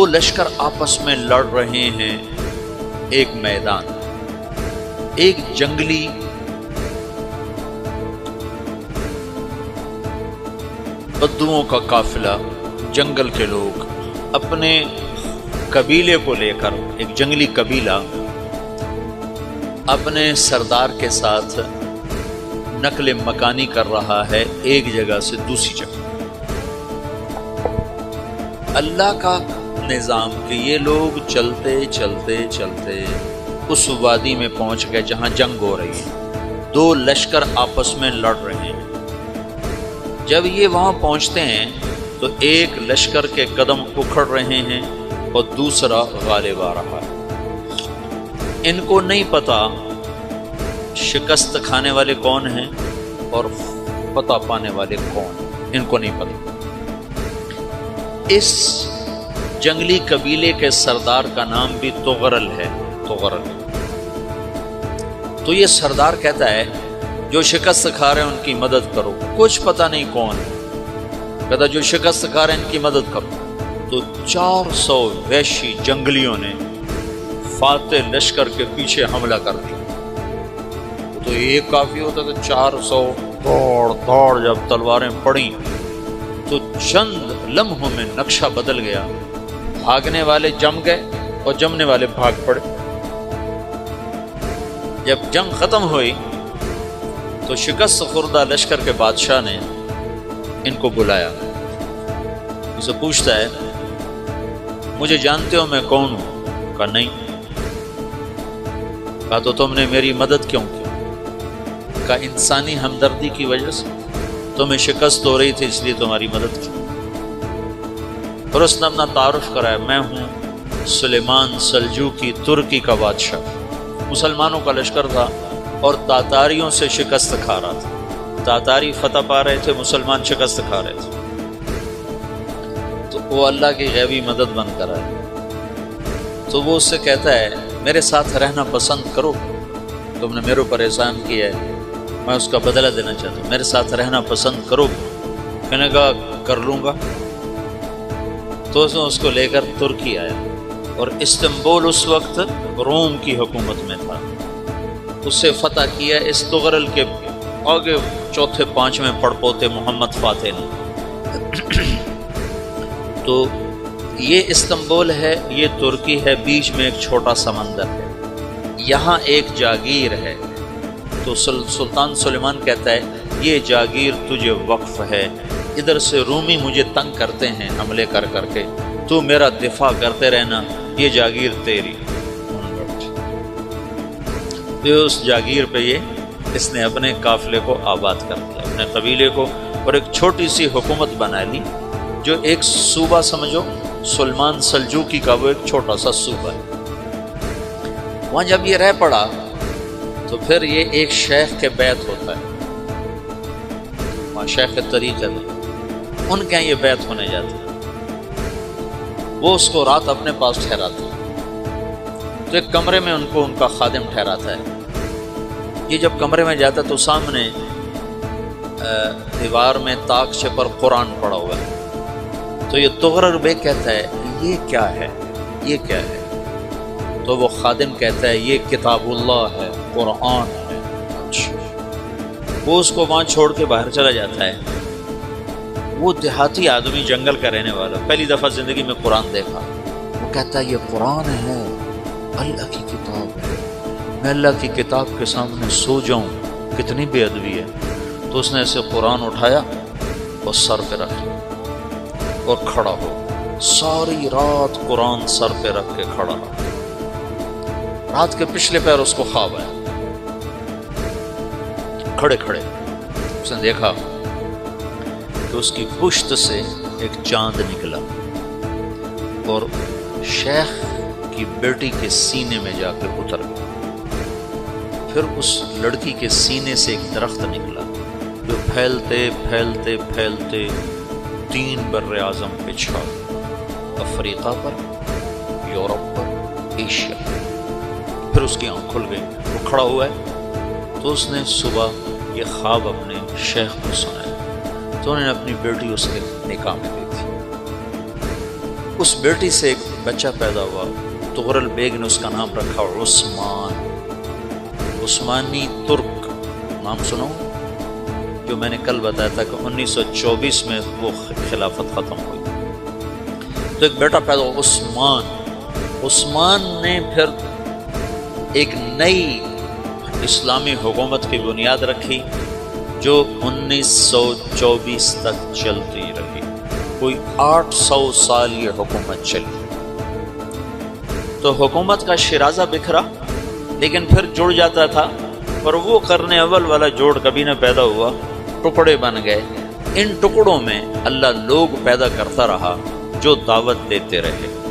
دو لشکر آپس میں لڑ رہے ہیں ایک میدان، ایک جنگلی بدوؤں کا قافلہ، جنگل کے لوگ اپنے قبیلے کو لے کر، ایک جنگلی قبیلہ اپنے سردار کے ساتھ نقل مکانی کر رہا ہے ایک جگہ سے دوسری جگہ۔ اللہ کا نظام کہ یہ لوگ چلتے چلتے چلتے اس وادی میں پہنچ گئے جہاں جنگ ہو رہی ہے، دو لشکر آپس میں لڑ رہے ہیں۔ جب یہ وہاں پہنچتے ہیں تو ایک لشکر کے قدم اکھڑ رہے ہیں اور دوسرا غالب آ رہا ہے۔ ان کو نہیں پتا شکست کھانے والے کون ہیں اور فتح پانے والے کون ہیں، ان کو نہیں پتا۔ اس جنگلی قبیلے کے سردار کا نام بھی تغرل ہے، تغرل۔ تو یہ سردار کہتا ہے جو شکست کھا رہے ہیں ان کی مدد کرو، کچھ پتہ نہیں کون ہے، کہتا جو شکست کھا رہے ہیں ان کی مدد کرو۔ تو 400 وحشی جنگلیوں نے فاتح لشکر کے پیچھے حملہ کر دیا۔ تو ایک کافی ہوتا تو 400 دوڑ دوڑ جب تلواریں پڑیں تو چند لمحوں میں نقشہ بدل گیا، بھاگنے والے جم گئے اور جمنے والے بھاگ پڑے۔ جب جنگ ختم ہوئی تو شکست خوردہ لشکر کے بادشاہ نے ان کو بلایا، اسے پوچھتا ہے مجھے جانتے ہو میں کون ہوں؟ کہا نہیں۔ کہا تو تم نے میری مدد کیوں کی؟ کہا انسانی ہمدردی کی وجہ سے، تمہیں شکست ہو رہی تھی اس لیے تمہاری مدد کی۔ اور اس نے اپنا تعارف کرایا، میں ہوں سلیمان سلجوقی، ترکی کا بادشاہ۔ مسلمانوں کا لشکر تھا اور تاتاریوں سے شکست کھا رہا تھا، تاتاری فتح پا رہے تھے، مسلمان شکست کھا رہے تھے۔ تو وہ اللہ کی غیبی مدد بن کر آئے۔ تو وہ اس سے کہتا ہے میرے ساتھ رہنا پسند کرو، تم نے میرے اوپر احسان کیا ہے، میں اس کا بدلہ دینا چاہتا ہوں، میرے ساتھ رہنا پسند کرو؟ کہنے کا کر لوں گا۔ تو اس کو لے کر ترکی آیا اور استنبول اس وقت روم کی حکومت میں تھا، اسے فتح کیا اس تغرل کے آگے چوتھے پانچویں پڑپوتے محمد فاتح نے۔ تو یہ استنبول ہے، یہ ترکی ہے، بیچ میں ایک چھوٹا سمندر ہے، یہاں ایک جاگیر ہے۔ تو سلطان سلیمان کہتا ہے یہ جاگیر تجھے وقف ہے، ادھر سے رومی مجھے تنگ کرتے ہیں حملے کر کر کے، تو میرا دفاع کرتے رہنا، یہ جاگیر تیری۔ تو اس جاگیر پہ اس نے اپنے قافلے کو آباد کر دیا، اپنے قبیلے کو، اور ایک چھوٹی سی حکومت بنا لی، جو ایک صوبہ سمجھو سلمان سلجوقی کا، وہ ایک چھوٹا سا صوبہ ہے۔ وہاں جب یہ رہ پڑا تو پھر یہ ایک شیخ کے بیعت ہوتا ہے، وہاں شیخ طریقہ ہے، ان کے یہاں یہ بیعت ہونے جاتا ہے۔ وہ اس کو رات اپنے پاس ٹھہراتا ہے، تو ایک کمرے میں ان کو ان کا خادم ٹھہراتا ہے۔ یہ جب کمرے میں جاتا ہے تو سامنے دیوار میں تاکچے پر قرآن پڑا ہوا ہے۔ تو یہ تغرل بیگ کہتا ہے یہ کیا ہے، یہ کیا ہے؟ تو وہ خادم کہتا ہے یہ کتاب اللہ ہے، قرآن ہے۔ وہ اس کو وہاں چھوڑ کے باہر چلا جاتا ہے۔ وہ دیہاتی آدمی، جنگل کا رہنے والا، پہلی دفعہ زندگی میں قرآن دیکھا، وہ کہتا ہے یہ قرآن ہے، اللہ کی کتاب ہے، میں اللہ کی کتاب کے سامنے سو جاؤں، کتنی بے ادبی ہے۔ تو اس نے ایسے قرآن اٹھایا اور سر پہ رکھ لیا اور کھڑا ہو، ساری رات قرآن سر پہ رکھ کے کھڑا رہا۔ رات کے پچھلے پہر اس کو خواب آیا، کھڑے کھڑے اس نے دیکھا کہ اس کی پشت سے ایک چاند نکلا اور شیخ کی بیٹی کے سینے میں جا کے اتر گیا۔ پھر اس لڑکی کے سینے سے ایک درخت نکلا جو پھیلتے پھیلتے پھیلتے 3 بر اعظم پہ چھا گیا، افریقہ پر، یورپ پر، ایشیا۔ پھر اس کی آنکھ کھل گئی، وہ کھڑا ہوا ہے۔ تو اس نے صبح یہ خواب اپنے شیخ کو سنایا، تو انہوں نے اپنی بیٹی اس کے نکاح میں دی تھی۔ اس بیٹی سے ایک بچہ پیدا ہوا، تغرل بیگ نے اس کا نام رکھا عثمان، عثمانی ترک نام سنو، جو میں نے کل بتایا تھا کہ 1924 میں وہ خلافت ختم ہوئی۔ تو ایک بیٹا پیدا ہوا عثمان، عثمان نے پھر ایک نئی اسلامی حکومت کی بنیاد رکھی جو 1924 تک چلتی رہی، کوئی 800 سال یہ حکومت چلی۔ تو حکومت کا شیرازہ بکھرا لیکن پھر جڑ جاتا تھا، پر وہ کرنے اول والا جوڑ کبھی نہ پیدا ہوا، ٹکڑے بن گئے۔ ان ٹکڑوں میں اللہ لوگ پیدا کرتا رہا جو دعوت دیتے رہے۔